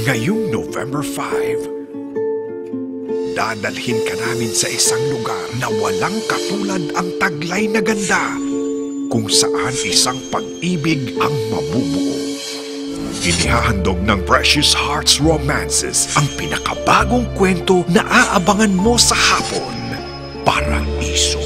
Ngayong November 5, dadalhin ka namin sa isang lugar na walang katulad ang taglay na ganda, kung saan isang pag-ibig ang mabubuo. Inihahandog ng Precious Hearts Romances ang pinakabagong kwento na aabangan mo sa hapon, Paraiso.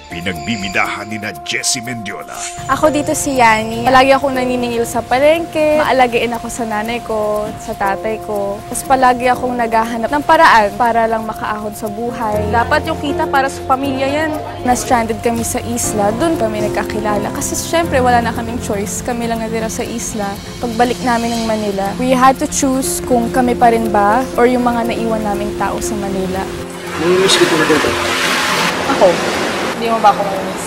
Pinagbibidahan ni na Jessie Mendiola. Ako dito si Yani. Palagi akong naniningil sa palengke. Maalagain ako sa nanay ko, sa tatay ko. Tapos palagi akong naghahanap ng paraan para lang makaahon sa buhay. Dapat yung kita para sa pamilya yan. Na-stranded kami sa isla, doon kami nagkakilala. Kasi syempre wala na kaming choice. Kami lang natira sa isla. Pagbalik namin ng Manila, we had to choose kung kami pa rin ba or yung mga naiwan naming tao sa Manila. Nangimiss ko talaga ito. Ako? Hindi mo ba ako miss?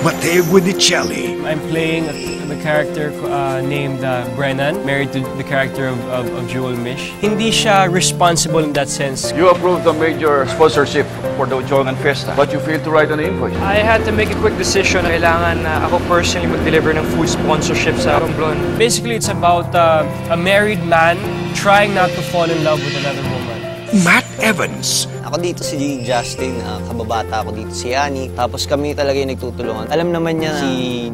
Matteo Guinicelli. I'm playing the character named Brennan, married to the character of Jewel Mish. Hindi siya responsible in that sense. You approved the major sponsorship for the Ujongan Fiesta, but you failed to write an invoice. I had to make a quick decision. Kailangan na ako personally mag-deliver ng food sponsorship sa Romblon. Basically, it's about a married man trying not to fall in love with another woman. Matt Evans. Ako dito si Justin, kababata ako dito si Yani. Tapos kami talaga yung nagtutulungan. Alam naman niya si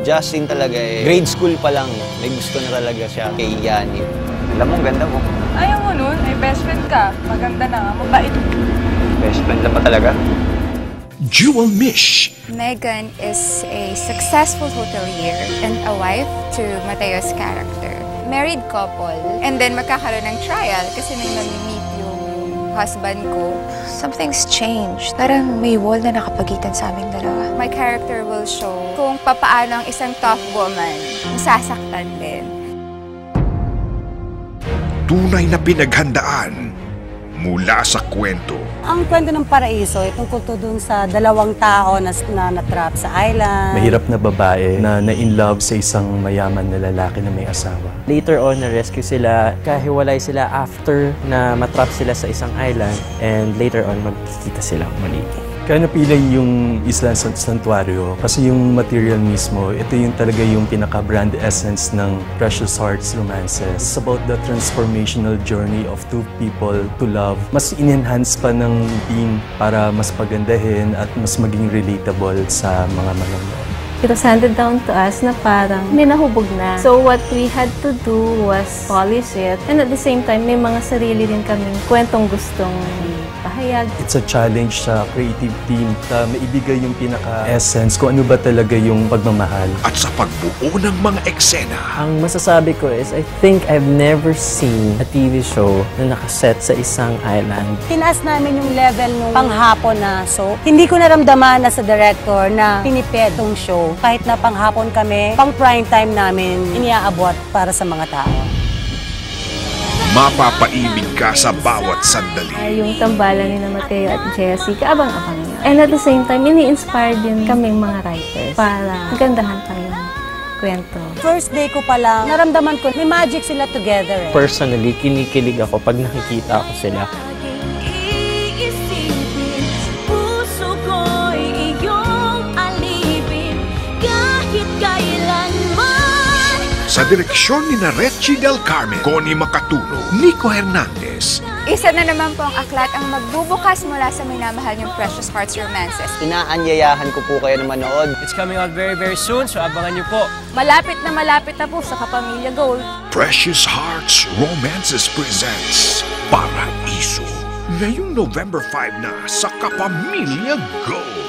Justin talaga grade school pa lang. May gusto na talaga siya kay Yani. Alam mo, ganda mo. Ayaw mo nun, may best friend ka. Maganda na, mabait. Best friend na pa talaga. Jewel Mish. Megan is a successful hotelier and a wife to Mateo's character. Married couple, and then magkakaroon ng trial kasi may mamimit yung husband ko. Something's changed. Parang may wall na nakapagitan sa aming dalawa. My character will show kung papaano ang isang tough woman masasaktan din. Tunay na pinaghandaan mula sa kwento. Ang kwento ng Paraiso ay tungkol to dun sa dalawang tao na natrap sa island. Mahirap na babae na na-in-love sa isang mayaman na lalaki na may asawa. Later on, na-rescue sila. Kahiwalay sila after na matrap sila sa isang island. And later on, magkikita silang muli. Kaya napili yung Isla Santuario kasi yung material mismo, ito yung talaga yung pinaka-brand essence ng Precious Hearts Romances. It's about the transformational journey of two people to love. Mas in-enhance pa ng team para mas pagandahin at mas maging relatable sa mga manonood. It was handed down to us na parang may nahubog na. So what we had to do was polish it. And at the same time, may mga sarili din kaming kwentong gustong pahayag. It's a challenge sa creative team na maibigay yung pinaka-essence kung ano ba talaga yung pagmamahal. At sa pagbuo ng mga eksena. Ang masasabi ko is, I think I've never seen a TV show na nakaset sa isang island. Tinaas namin yung level ng panghapon na so. Hindi ko naramdaman na sa director na piniped tong show. Kahit na panghapon kami, pang prime time namin, iniaabot para sa mga tao. Mapapaibig ka sa bawat sandali. Yung tambalan ni na Mateo at Jessie, kaabang-abang niya. And at the same time, ini-inspire din kaming mga writers para magandahan pa yung kwento. First day ko pa lang, naramdaman ko, may magic sila together. Personally, kinikilig ako pag nakikita ko sila. Sa direksyon ni Retchie Del Carmen, Connie Macatuno, Nico Hernandez. Isa na naman po ang aklat ang magbubukas mula sa minamahal niyong Precious Hearts Romances. Inaanyayahan ko po kayo na manood. It's coming out very, very soon, so abangan niyo po. Malapit na po sa Kapamilya Gold. Precious Hearts Romances presents Paraiso. Ngayong November 5 na sa Kapamilya Gold.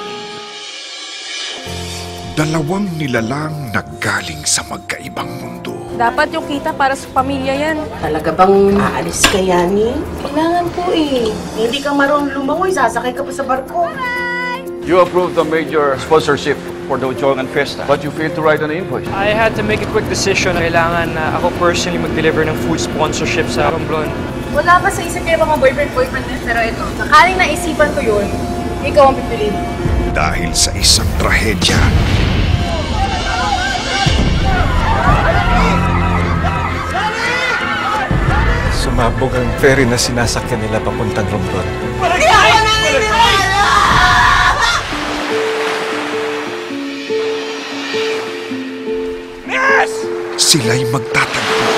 Dalawang nilalang naggaling sa magkaibang mundo. Dapat yung kita para sa pamilya yan. Talaga bang aalis ka, Yani? Kailangan po eh. Hindi ka marunong lumangoy, sasakay ka pa sa barko. You approved the major sponsorship for the Ujongan Fiesta, but you failed to write an invoice. I had to make a quick decision. Kailangan na ako personally mag-deliver ng food sponsorship sa Romblon. Wala pa sa isip yung mga boyfriend na, pero ito, sakaling naisipan ko yun, ikaw ang pipiliin. Dahil sa isang trahedya, Sumabog ang ferry na sinasakyan nila papuntang Romblon. Yes! sila'y magtatagpo.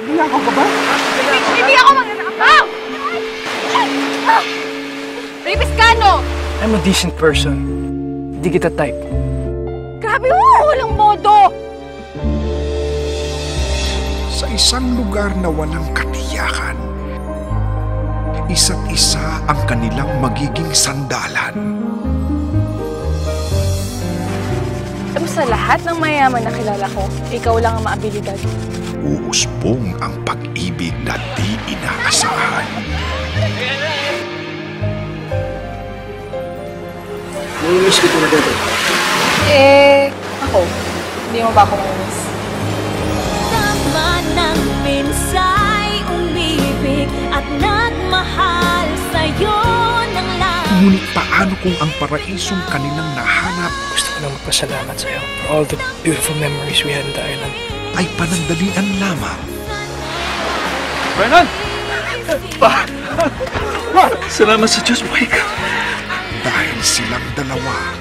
Nanakaw ka ba? Hindi ako magnanakaw! Rapist ka, no? I'm a decent person. Hindi kita type. Grabe mo! Walang modo! Sa isang lugar na walang katiyakan, isa't isa ang kanilang magiging sandalan. Sa lahat ng mayaman na kilala ko, ikaw lang ang maabilidad. Uusbong ang pag-ibig na di inaasahan. Nangimiss ko talaga ito. Ako, hindi mo ba ako mamimiss? Tama ng minsay umibig at nagmahal sa'yo ng lang. Ngunit paano kung ang paraisong kanilang nahanap Gusto ko lang magpasalamat sa'yo for all the beautiful memories we had in the island. ay panandalian lamang? Brennan! Salamat sa Diyos, Mike. Dahil silang dalawa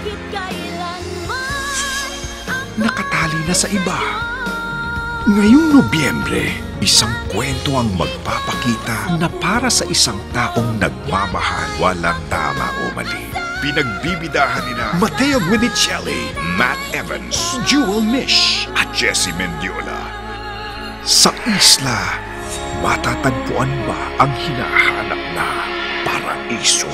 nakatali na sa iba. Ngayong Nobyembre, isang kwento ang magpapakita na para sa isang taong nagmamahal, walang tama o mali. Pinagbibidahan nila Matteo Guinicelli, Matt Evans, Jewel Mish at Jessie Mendiola. Sa isla, matatagpuan ba ang hinahanap na paraiso?